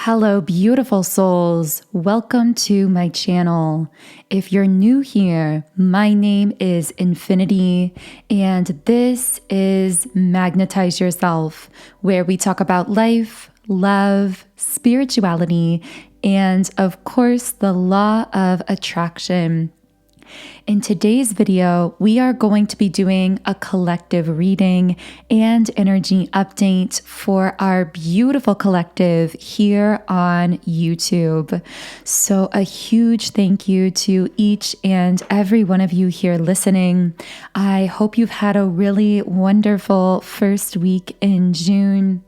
Hello, beautiful souls. Welcome to my channel. If you're new here, my name is Infinity, and this is Magnetize Yourself, where we talk about life, love, spirituality, and of course, the law of attraction. In today's video, we are going to be doing a collective reading and energy update for our beautiful collective here on YouTube. So a huge thank you to each and every one of you here listening. I hope you've had a really wonderful first week in June.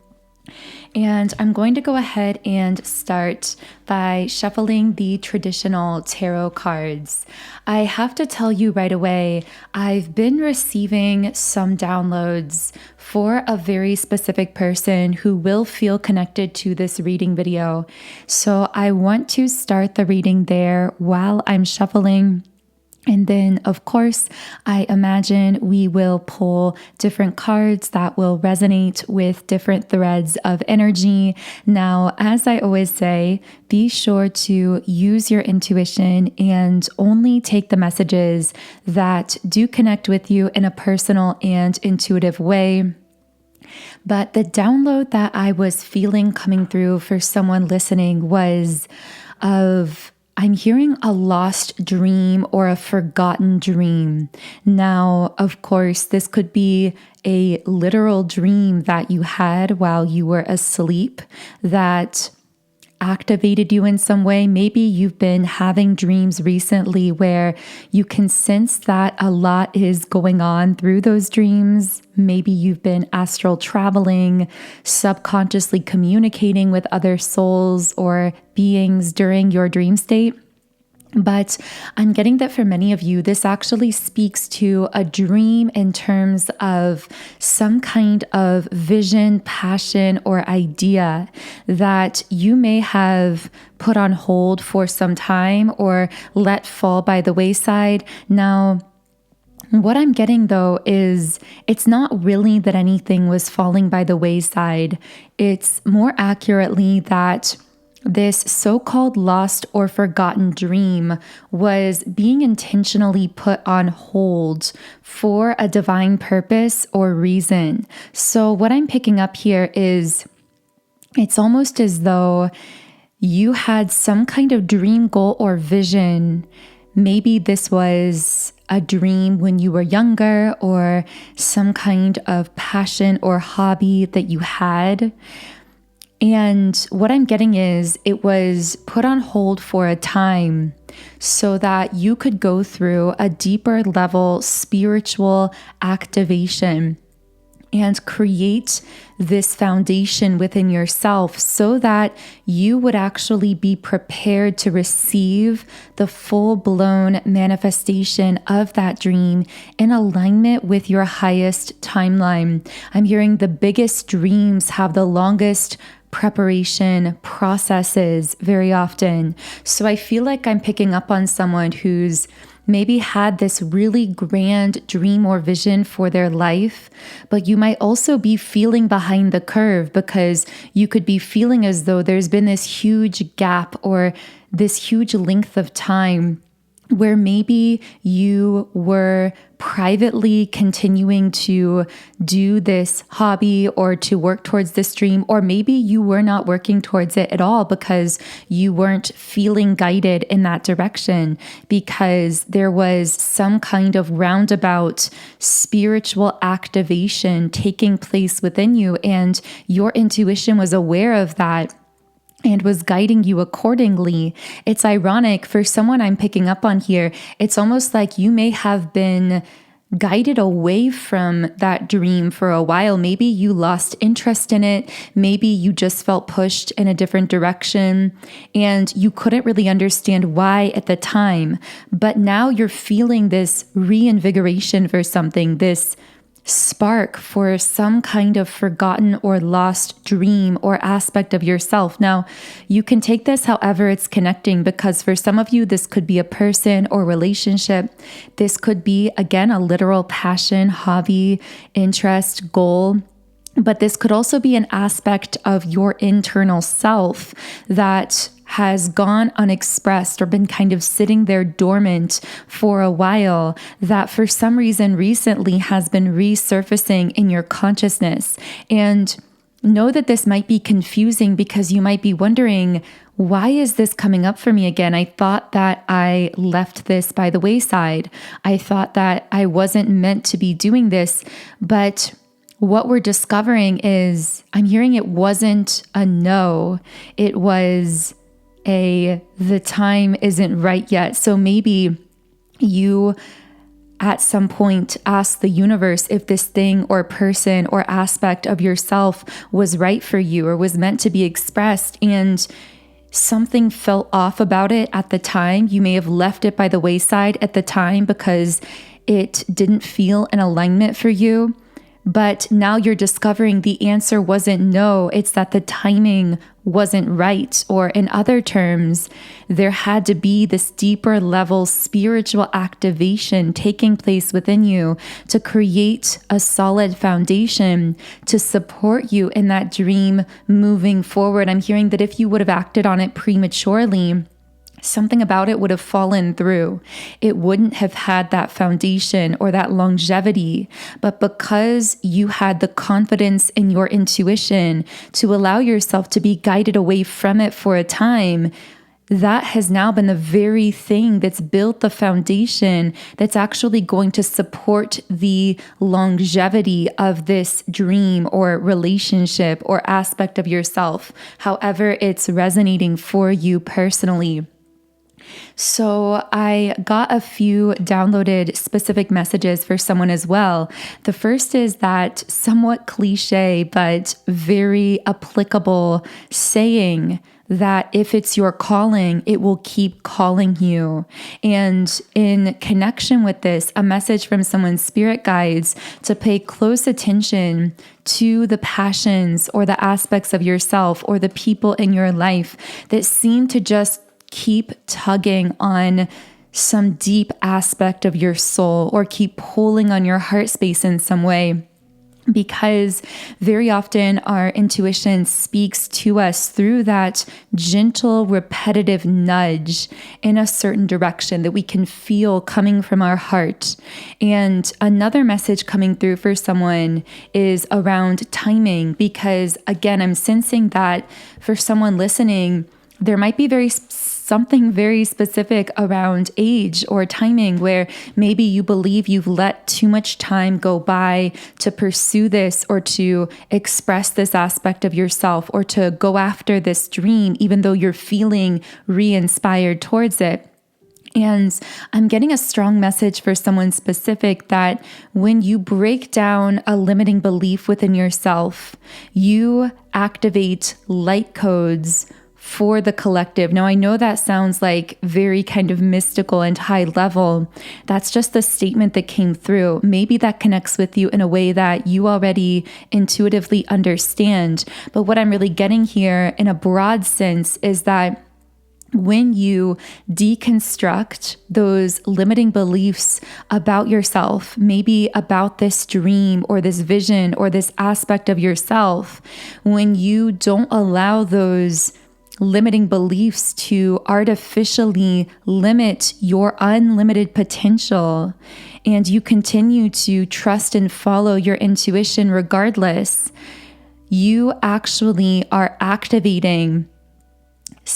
And I'm going to go ahead and start by shuffling the traditional tarot cards. I have to tell you right away, I've been receiving some downloads for a very specific person who will feel connected to this reading video. So I want to start the reading there while I'm shuffling. And then, of course, I imagine we will pull different cards that will resonate with different threads of energy. Now, as I always say, be sure to use your intuition and only take the messages that do connect with you in a personal and intuitive way. But the download that I was feeling coming through for someone listening was I'm hearing a lost dream or a forgotten dream. Now, of course, this could be a literal dream that you had while you were asleep that activated you in some way. Maybe you've been having dreams recently where you can sense that a lot is going on through those dreams. Maybe you've been astral traveling, subconsciously communicating with other souls or beings during your dream state. But I'm getting that for many of you, this actually speaks to a dream in terms of some kind of vision, passion, or idea that you may have put on hold for some time or let fall by the wayside. Now, what I'm getting though is it's not really that anything was falling by the wayside. It's more accurately that this so-called lost or forgotten dream was being intentionally put on hold for a divine purpose or reason. So what I'm picking up here is it's almost as though you had some kind of dream, goal, or vision. Maybe this was a dream when you were younger or some kind of passion or hobby that you had. And what I'm getting is it was put on hold for a time so that you could go through a deeper level spiritual activation and create this foundation within yourself so that you would actually be prepared to receive the full-blown manifestation of that dream in alignment with your highest timeline. I'm hearing the biggest dreams have the longest preparation processes very often. So I feel like I'm picking up on someone who's maybe had this really grand dream or vision for their life, but you might also be feeling behind the curve because you could be feeling as though there's been this huge gap or this huge length of time where maybe you were privately continuing to do this hobby or to work towards this dream, or maybe you were not working towards it at all because you weren't feeling guided in that direction because there was some kind of roundabout spiritual activation taking place within you, and your intuition was aware of that and was guiding you accordingly. It's ironic for someone I'm picking up on here. It's almost like you may have been guided away from that dream for a while. Maybe you lost interest in it. Maybe you just felt pushed in a different direction and you couldn't really understand why at the time. But now you're feeling this reinvigoration for something, this spark for some kind of forgotten or lost dream or aspect of yourself. Now, you can take this however it's connecting, because for some of you, this could be a person or relationship. This could be, again, a literal passion, hobby, interest, goal. But this could also be an aspect of your internal self that has gone unexpressed or been kind of sitting there dormant for a while, that for some reason recently has been resurfacing in your consciousness. And know that this might be confusing because you might be wondering, why is this coming up for me again? I thought that I left this by the wayside. I thought that I wasn't meant to be doing this. But what we're discovering is, I'm hearing it wasn't a no. It was the time isn't right yet. So maybe you at some point ask the universe if this thing or person or aspect of yourself was right for you or was meant to be expressed, and something felt off about it at the time. You may have left it by the wayside at the time because it didn't feel in alignment for you. But now you're discovering the answer wasn't no, it's that the timing wasn't right. Or in other terms, there had to be this deeper level spiritual activation taking place within you to create a solid foundation to support you in that dream moving forward. I'm hearing that if you would have acted on it prematurely, something about it would have fallen through. It wouldn't have had that foundation or that longevity. But because you had the confidence in your intuition to allow yourself to be guided away from it for a time, that has now been the very thing that's built the foundation that's actually going to support the longevity of this dream or relationship or aspect of yourself, however it's resonating for you personally. So I got a few downloaded specific messages for someone as well. The first is that somewhat cliche, but very applicable saying that if it's your calling, it will keep calling you. And in connection with this, a message from someone's spirit guides to pay close attention to the passions or the aspects of yourself or the people in your life that seem to just keep tugging on some deep aspect of your soul or keep pulling on your heart space in some way. Because very often our intuition speaks to us through that gentle, repetitive nudge in a certain direction that we can feel coming from our heart. And another message coming through for someone is around timing, because again, I'm sensing that for someone listening, there might be something very specific around age or timing where maybe you believe you've let too much time go by to pursue this or to express this aspect of yourself or to go after this dream, even though you're feeling re-inspired towards it. And I'm getting a strong message for someone specific that when you break down a limiting belief within yourself, you activate light codes for the collective. Now, I know that sounds like very kind of mystical and high level. That's just the statement that came through. Maybe that connects with you in a way that you already intuitively understand. But what I'm really getting here in a broad sense is that when you deconstruct those limiting beliefs about yourself, maybe about this dream or this vision or this aspect of yourself, when you don't allow those limiting beliefs to artificially limit your unlimited potential, and you continue to trust and follow your intuition regardless, you actually are activating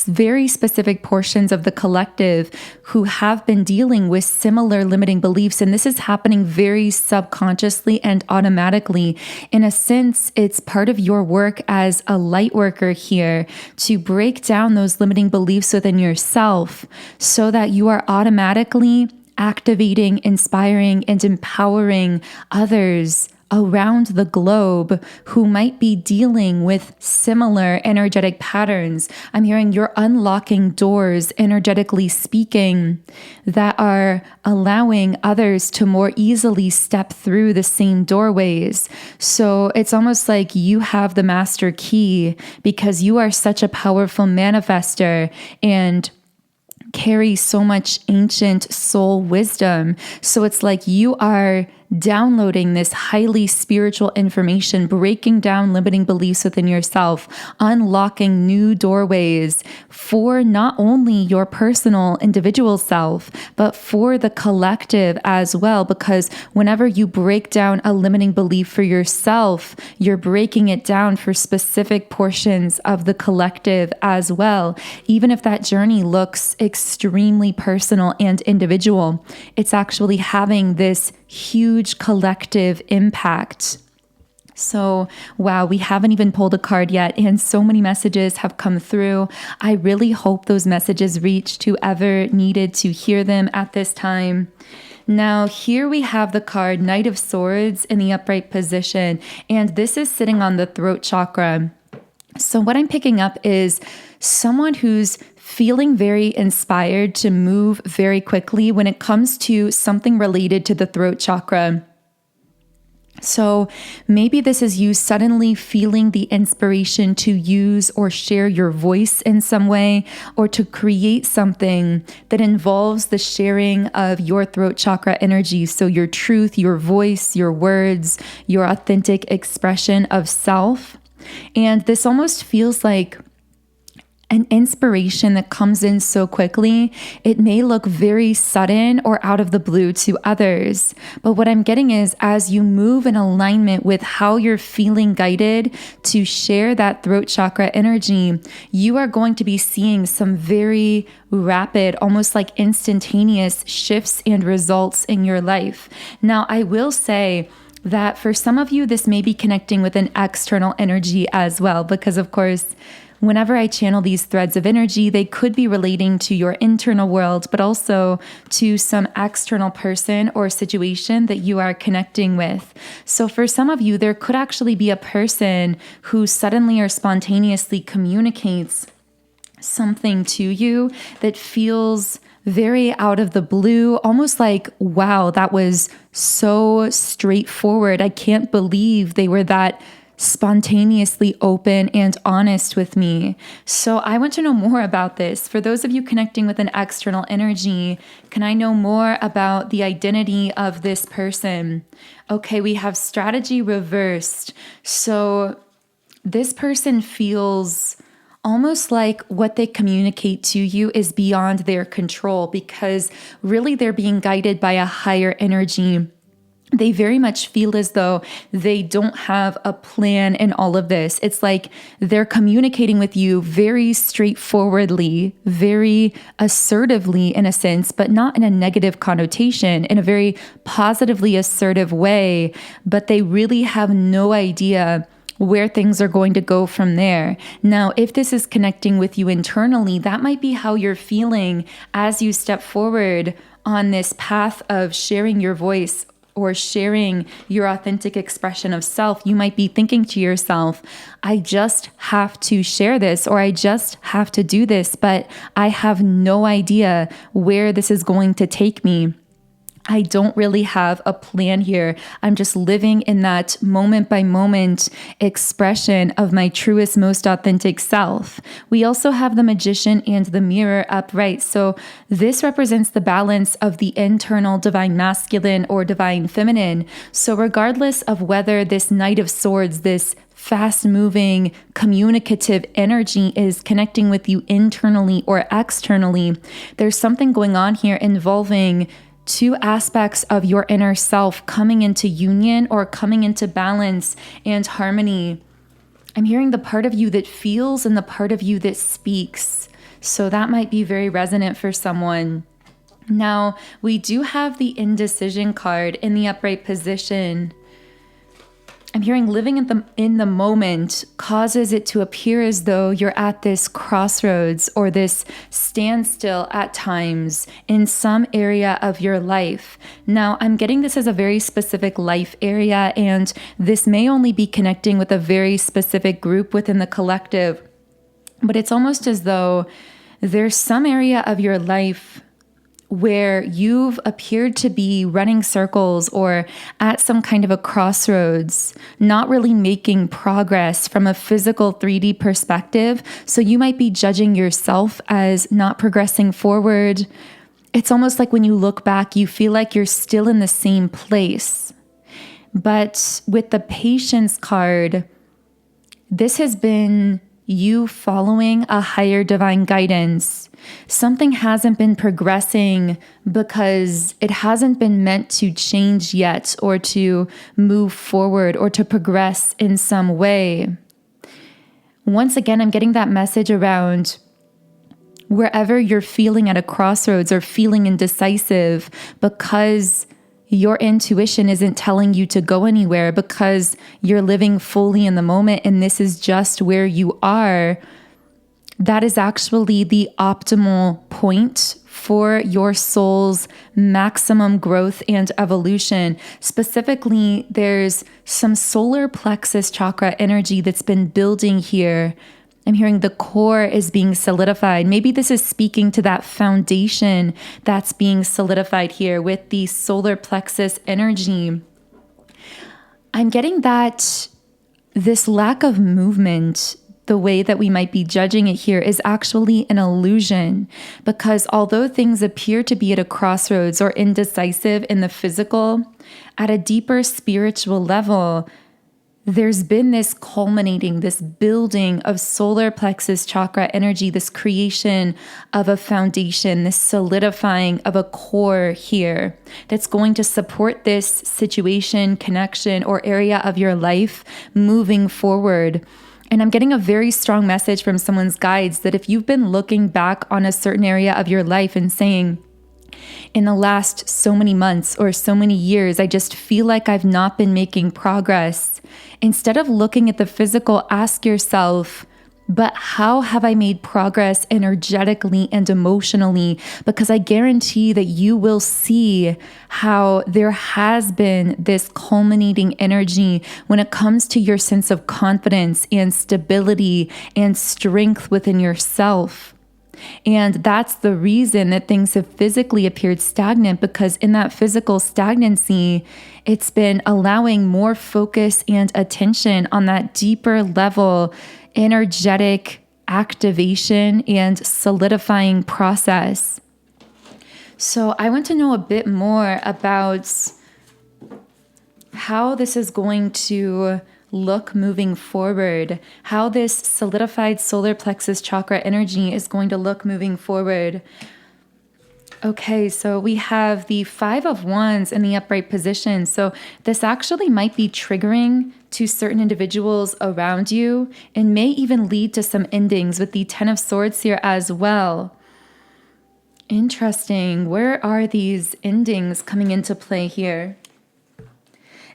very specific portions of the collective who have been dealing with similar limiting beliefs. And this is happening very subconsciously and automatically. In a sense, it's part of your work as a light worker here to break down those limiting beliefs within yourself so that you are automatically activating, inspiring, and empowering others around the globe who might be dealing with similar energetic patterns. I'm hearing you're unlocking doors, energetically speaking, that are allowing others to more easily step through the same doorways. So it's almost like you have the master key because you are such a powerful manifester, and carry so much ancient soul wisdom. So it's like you are downloading this highly spiritual information, breaking down limiting beliefs within yourself, unlocking new doorways for not only your personal individual self, but for the collective as well. Because whenever you break down a limiting belief for yourself, you're breaking it down for specific portions of the collective as well. Even if that journey looks extremely personal and individual, it's actually having this huge collective impact. So, wow, we haven't even pulled a card yet, and so many messages have come through. I really hope those messages reached whoever needed to hear them at this time. Now, here we have the card Knight of Swords in the upright position, and this is sitting on the throat chakra. So what I'm picking up is someone who's feeling very inspired to move very quickly when it comes to something related to the throat chakra. So maybe this is you suddenly feeling the inspiration to use or share your voice in some way, or to create something that involves the sharing of your throat chakra energy. So your truth, your voice, your words, your authentic expression of self. And this almost feels like an inspiration that comes in so quickly. It may look very sudden or out of the blue to others. But what I'm getting is, as you move in alignment with how you're feeling guided to share that throat chakra energy, you are going to be seeing some very rapid, almost like instantaneous shifts and results in your life. Now, I will say that for some of you, this may be connecting with an external energy as well, because of course, whenever I channel these threads of energy, they could be relating to your internal world, but also to some external person or situation that you are connecting with. So for some of you, there could actually be a person who suddenly or spontaneously communicates something to you that feels very out of the blue, almost like, wow, that was so straightforward. I can't believe they were that spontaneously open and honest with me. So I want to know more about this. For those of you connecting with an external energy, can I know more about the identity of this person? Okay, we have strategy reversed. So this person feels almost like what they communicate to you is beyond their control, because really they're being guided by a higher energy. They very much feel as though they don't have a plan in all of this. It's like they're communicating with you very straightforwardly, very assertively in a sense, but not in a negative connotation, in a very positively assertive way. But they really have no idea where things are going to go from there. Now, if this is connecting with you internally, that might be how you're feeling as you step forward on this path of sharing your voice or sharing your authentic expression of self. You might be thinking to yourself, I just have to share this, or I just have to do this, but I have no idea where this is going to take me. I don't really have a plan here. I'm just living in that moment by moment expression of my truest, most authentic self. We also have the Magician and the Mirror upright. So this represents the balance of the internal divine masculine or divine feminine. So regardless of whether this Knight of Swords, this fast-moving, communicative energy is connecting with you internally or externally, there's something going on here involving two aspects of your inner self coming into union or coming into balance and harmony. I'm hearing the part of you that feels and the part of you that speaks. So that might be very resonant for someone. Now, we do have the Indecision card in the upright position. I'm hearing living in the moment causes it to appear as though you're at this crossroads or this standstill at times in some area of your life. Now, I'm getting this as a very specific life area, and this may only be connecting with a very specific group within the collective, but it's almost as though there's some area of your life where you've appeared to be running circles or at some kind of a crossroads, not really making progress from a physical 3D perspective. So you might be judging yourself as not progressing forward. It's almost like when you look back, you feel like you're still in the same place. But with the Patience card, this has been you following a higher divine guidance. Something hasn't been progressing because it hasn't been meant to change yet, or to move forward, or to progress in some way. Once again, I'm getting that message around wherever you're feeling at a crossroads or feeling indecisive because your intuition isn't telling you to go anywhere, because you're living fully in the moment and this is just where you are. That is actually the optimal point for your soul's maximum growth and evolution. Specifically, there's some solar plexus chakra energy that's been building here. I'm hearing the core is being solidified. Maybe this is speaking to that foundation that's being solidified here with the solar plexus energy. I'm getting that this lack of movement, the way that we might be judging it here, is actually an illusion, because although things appear to be at a crossroads or indecisive in the physical, at a deeper spiritual level, there's been this culminating, this building of solar plexus chakra energy, this creation of a foundation, this solidifying of a core here that's going to support this situation, connection, or area of your life moving forward. And I'm getting a very strong message from someone's guides that if you've been looking back on a certain area of your life and saying, in the last so many months or so many years, I just feel like I've not been making progress. Instead of looking at the physical, ask yourself, but how have I made progress energetically and emotionally? Because I guarantee that you will see how there has been this culminating energy when it comes to your sense of confidence and stability and strength within yourself. And that's the reason that things have physically appeared stagnant, because in that physical stagnancy, it's been allowing more focus and attention on that deeper level, energetic activation and solidifying process. So I want to know a bit more about how this is going to look moving forward, how this solidified solar plexus chakra energy is going to look moving forward. Okay, so we have the 5 of Wands in the upright position. So this actually might be triggering to certain individuals around you and may even lead to some endings with the 10 of Swords here as well. Interesting. Where are these endings coming into play here?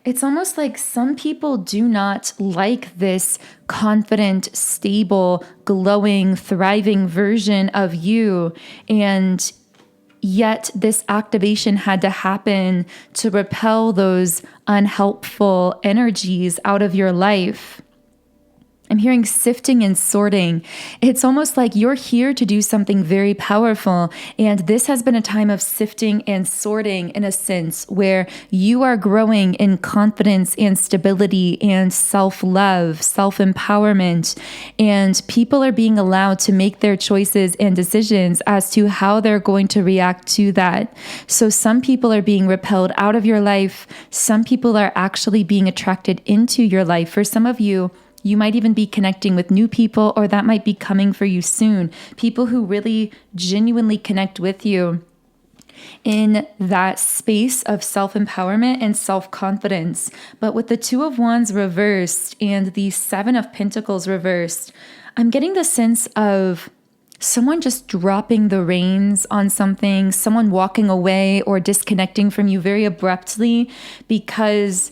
It's almost like some people do not like this confident, stable, glowing, thriving version of you. And yet this activation had to happen to repel those unhelpful energies out of your life. I'm hearing sifting and sorting. It's almost like you're here to do something very powerful. And this has been a time of sifting and sorting, in a sense, where you are growing in confidence and stability and self-love, self-empowerment. And people are being allowed to make their choices and decisions as to how they're going to react to that. So some people are being repelled out of your life. Some people are actually being attracted into your life. For some of you, you might even be connecting with new people, or that might be coming for you soon. People who really genuinely connect with you in that space of self-empowerment and self-confidence. But with the 2 of Wands reversed and the 7 of Pentacles reversed, I'm getting the sense of someone just dropping the reins on something, someone walking away or disconnecting from you very abruptly because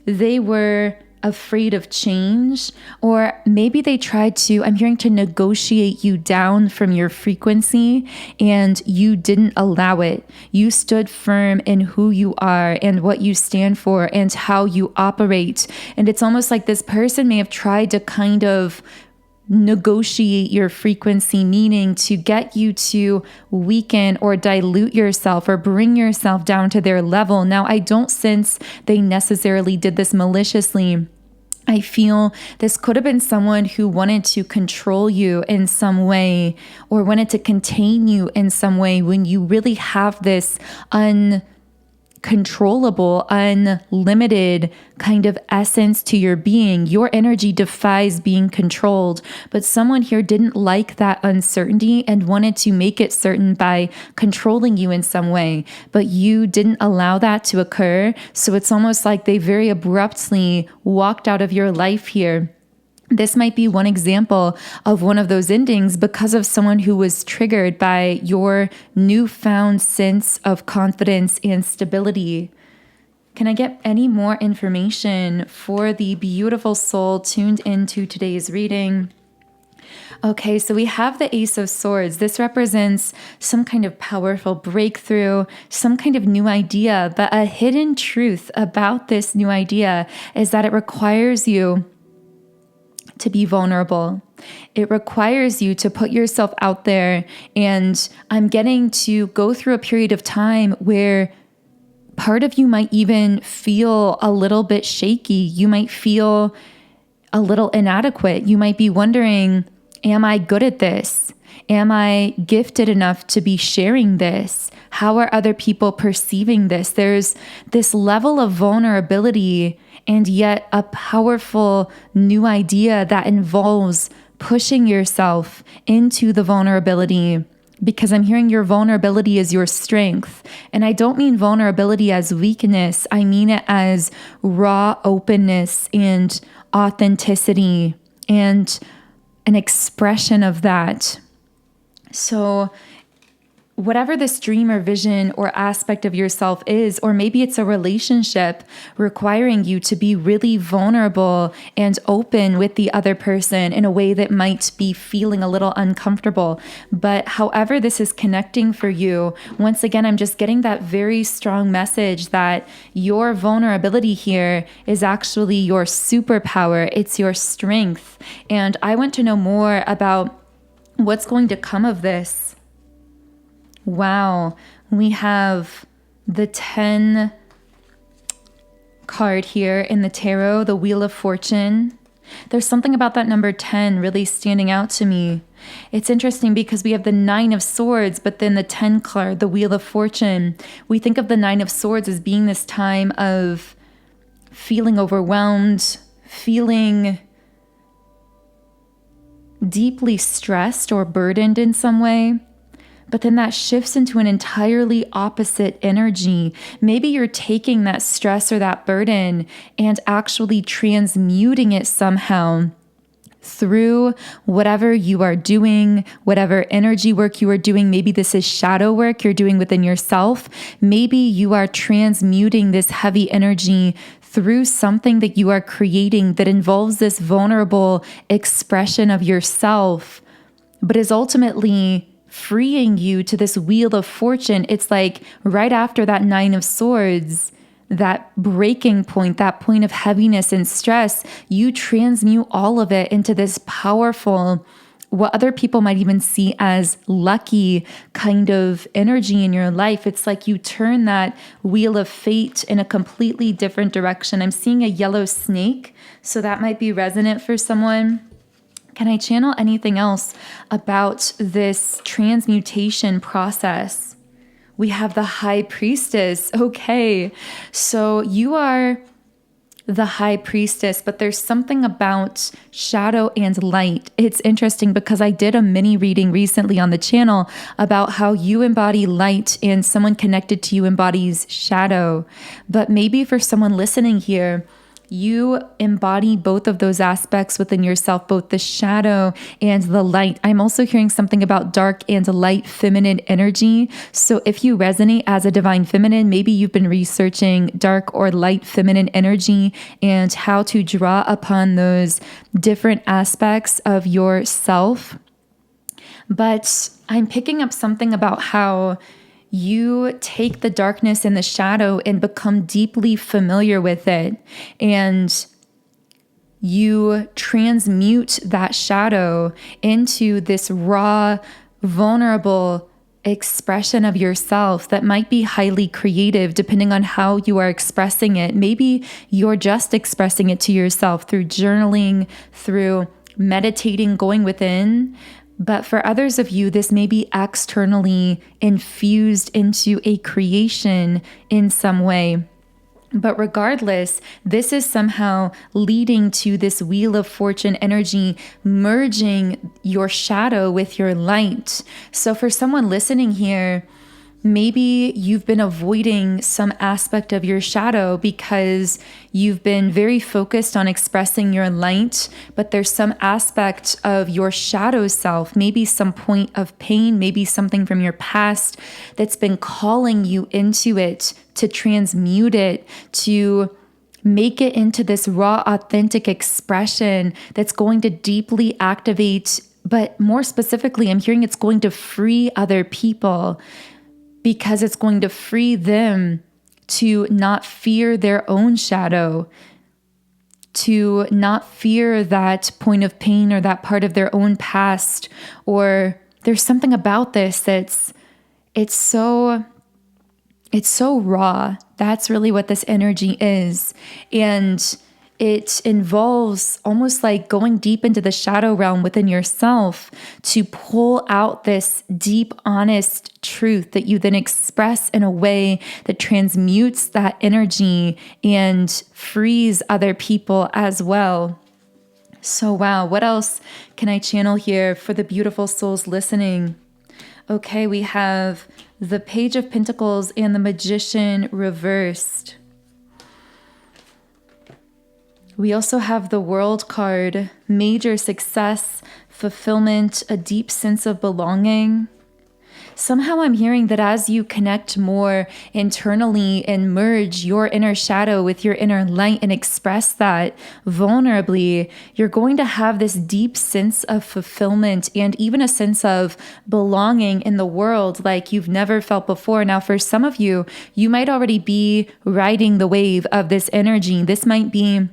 they were afraid of change, or maybe they tried to, I'm hearing, to negotiate you down from your frequency and you didn't allow it. You stood firm in who you are and what you stand for and how you operate. And it's almost like this person may have tried to kind of negotiate your frequency, meaning to get you to weaken or dilute yourself or bring yourself down to their level. Now, I don't sense they necessarily did this maliciously. I feel this could have been someone who wanted to control you in some way or wanted to contain you in some way when you really have this uncontrollable, unlimited kind of essence to your being. Your energy defies being controlled, but someone here didn't like that uncertainty and wanted to make it certain by controlling you in some way, but you didn't allow that to occur. So it's almost like they very abruptly walked out of your life here. This might be one example of one of those endings because of someone who was triggered by your newfound sense of confidence and stability. Can I get any more information for the beautiful soul tuned into today's reading? Okay, so we have the Ace of Swords. This represents some kind of powerful breakthrough, some kind of new idea, but a hidden truth about this new idea is that it requires you to be vulnerable. It requires you to put yourself out there. And I'm getting to go through a period of time where part of you might even feel a little bit shaky. You might feel a little inadequate. You might be wondering, am I good at this? Am I gifted enough to be sharing this? How are other people perceiving this? There's this level of vulnerability and yet a powerful new idea that involves pushing yourself into the vulnerability, because I'm hearing your vulnerability is your strength. And I don't mean vulnerability as weakness. I mean it as raw openness and authenticity and an expression of that. So whatever this dream or vision or aspect of yourself is, or maybe it's a relationship requiring you to be really vulnerable and open with the other person in a way that might be feeling a little uncomfortable. But however this is connecting for you, once again, I'm just getting that very strong message that your vulnerability here is actually your superpower. It's your strength. And I want to know more about what's going to come of this. Wow, we have the 10 card here in the tarot, the Wheel of Fortune. There's something about that number 10 really standing out to me. It's interesting because we have the 9 of Swords, but then the 10 card, the Wheel of Fortune. We think of the 9 of Swords as being this time of feeling overwhelmed, feeling deeply stressed or burdened in some way. But then that shifts into an entirely opposite energy. Maybe you're taking that stress or that burden and actually transmuting it somehow through whatever you are doing, whatever energy work you are doing. Maybe this is shadow work you're doing within yourself. Maybe you are transmuting this heavy energy through something that you are creating that involves this vulnerable expression of yourself, but is ultimately freeing you to this Wheel of Fortune. It's like right after that 9 of Swords, that breaking point, that point of heaviness and stress, you transmute all of it into this powerful, what other people might even see as lucky kind of energy in your life. It's like you turn that wheel of fate in a completely different direction. I'm seeing a yellow snake, so that might be resonant for someone. Can I channel anything else about this transmutation process? We have the High Priestess. Okay, so you are the High Priestess, but there's something about shadow and light. It's interesting because I did a mini reading recently on the channel about how you embody light and someone connected to you embodies shadow. But maybe for someone listening here, you embody both of those aspects within yourself, both the shadow and the light. I'm also hearing something about dark and light feminine energy. So if you resonate as a divine feminine, maybe you've been researching dark or light feminine energy and how to draw upon those different aspects of yourself. But I'm picking up something about how you take the darkness and the shadow and become deeply familiar with it. And you transmute that shadow into this raw, vulnerable expression of yourself that might be highly creative depending on how you are expressing it. Maybe you're just expressing it to yourself through journaling, through meditating, going within. But for others of you, this may be externally infused into a creation in some way. But regardless, this is somehow leading to this wheel of fortune energy, merging your shadow with your light. So for someone listening here, maybe you've been avoiding some aspect of your shadow because you've been very focused on expressing your light, but there's some aspect of your shadow self, maybe some point of pain, maybe something from your past that's been calling you into it, to transmute it, to make it into this raw, authentic expression that's going to deeply activate, but more specifically, I'm hearing it's going to free other people, because it's going to free them to not fear their own shadow, to not fear that point of pain or that part of their own past. Or there's something about this that's, it's so raw. That's really what this energy is. And it involves almost like going deep into the shadow realm within yourself to pull out this deep, honest truth that you then express in a way that transmutes that energy and frees other people as well. So wow, what else can I channel here for the beautiful souls listening? Okay, we have the Page of Pentacles and the Magician reversed. We also have the World card, major success, fulfillment, a deep sense of belonging. Somehow I'm hearing that as you connect more internally and merge your inner shadow with your inner light and express that vulnerably, you're going to have this deep sense of fulfillment and even a sense of belonging in the world like you've never felt before. Now, for some of you, you might already be riding the wave of this energy. This might be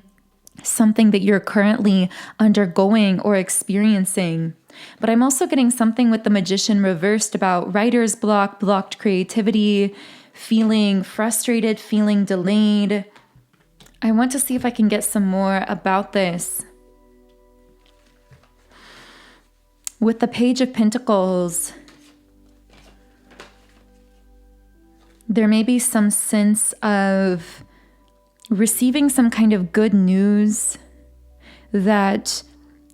something that you're currently undergoing or experiencing. But I'm also getting something with the Magician reversed about writer's block, blocked creativity, feeling frustrated, feeling delayed. I want to see if I can get some more about this. With the Page of Pentacles, there may be some sense of receiving some kind of good news that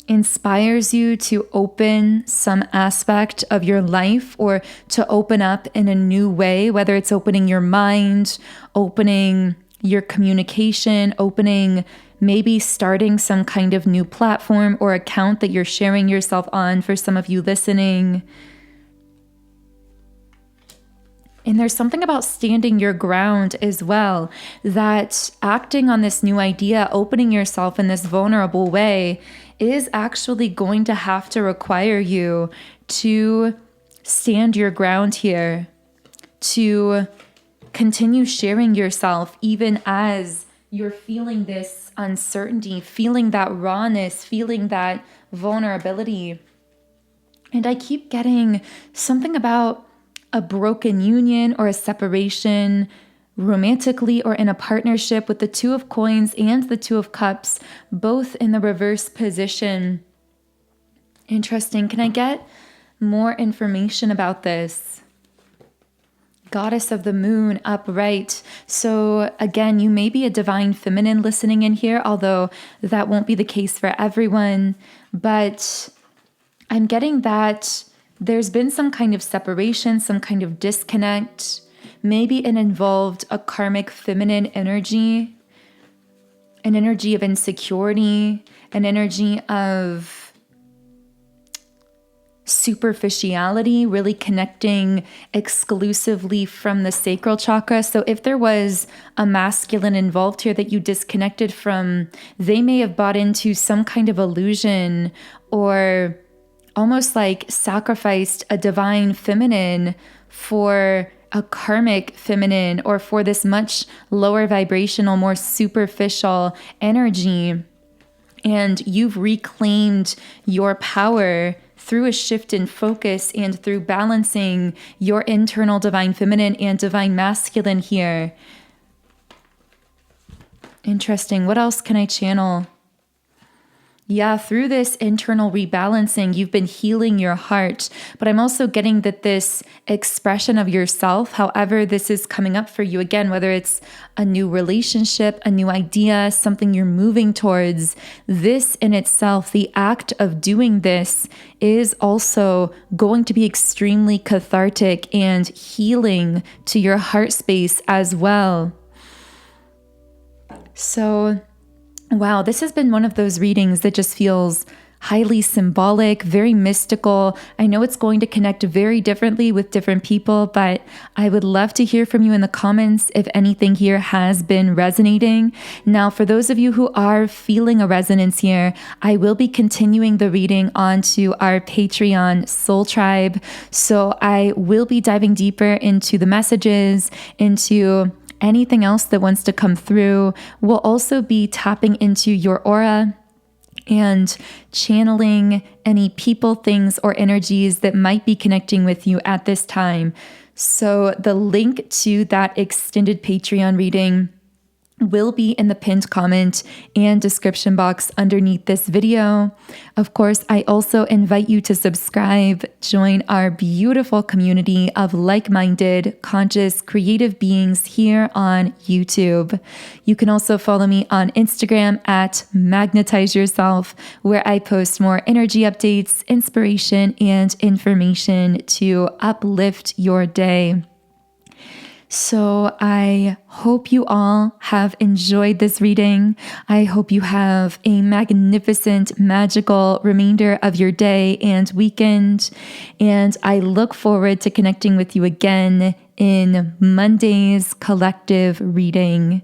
inspires you to open some aspect of your life or to open up in a new way, whether it's opening your mind, opening your communication, opening, maybe starting some kind of new platform or account that you're sharing yourself on for some of you listening. And there's something about standing your ground as well, that acting on this new idea, opening yourself in this vulnerable way is actually going to have to require you to stand your ground here, to continue sharing yourself even as you're feeling this uncertainty, feeling that rawness, feeling that vulnerability. And I keep getting something about a broken union or a separation romantically or in a partnership with the Two of Coins and the Two of Cups, both in the reverse position. Interesting. Can I get more information about this? Goddess of the Moon upright. So again, you may be a divine feminine listening in here, although that won't be the case for everyone. But I'm getting that there's been some kind of separation, some kind of disconnect. Maybe it involved a karmic feminine energy, an energy of insecurity, an energy of superficiality, really connecting exclusively from the sacral chakra. So if there was a masculine involved here that you disconnected from, they may have bought into some kind of illusion or almost like sacrificed a divine feminine for a karmic feminine or for this much lower vibrational, more superficial energy. and you've reclaimed your power through a shift in focus and through balancing your internal divine feminine and divine masculine here. Interesting. What else can I channel? Yeah, through this internal rebalancing, you've been healing your heart, but I'm also getting that this expression of yourself, however this is coming up for you, again, whether it's a new relationship, a new idea, something you're moving towards, this in itself, the act of doing this is also going to be extremely cathartic and healing to your heart space as well. So, wow, this has been one of those readings that just feels highly symbolic, very mystical. I know it's going to connect very differently with different people, but I would love to hear from you in the comments if anything here has been resonating. Now, for those of you who are feeling a resonance here, I will be continuing the reading onto our Patreon Soul Tribe. So I will be diving deeper into the messages, into anything else that wants to come through. We'll also be tapping into your aura and channeling any people, things, or energies that might be connecting with you at this time. So the link to that extended Patreon reading will be in the pinned comment and description box underneath this video. Of course, I also invite you to subscribe, join our beautiful community of like-minded, conscious, creative beings here on YouTube. You can also follow me on Instagram at Magnetize Yourself, where I post more energy updates, inspiration, and information to uplift your day. So I hope you all have enjoyed this reading. I hope you have a magnificent, magical remainder of your day and weekend. And I look forward to connecting with you again in Monday's collective reading.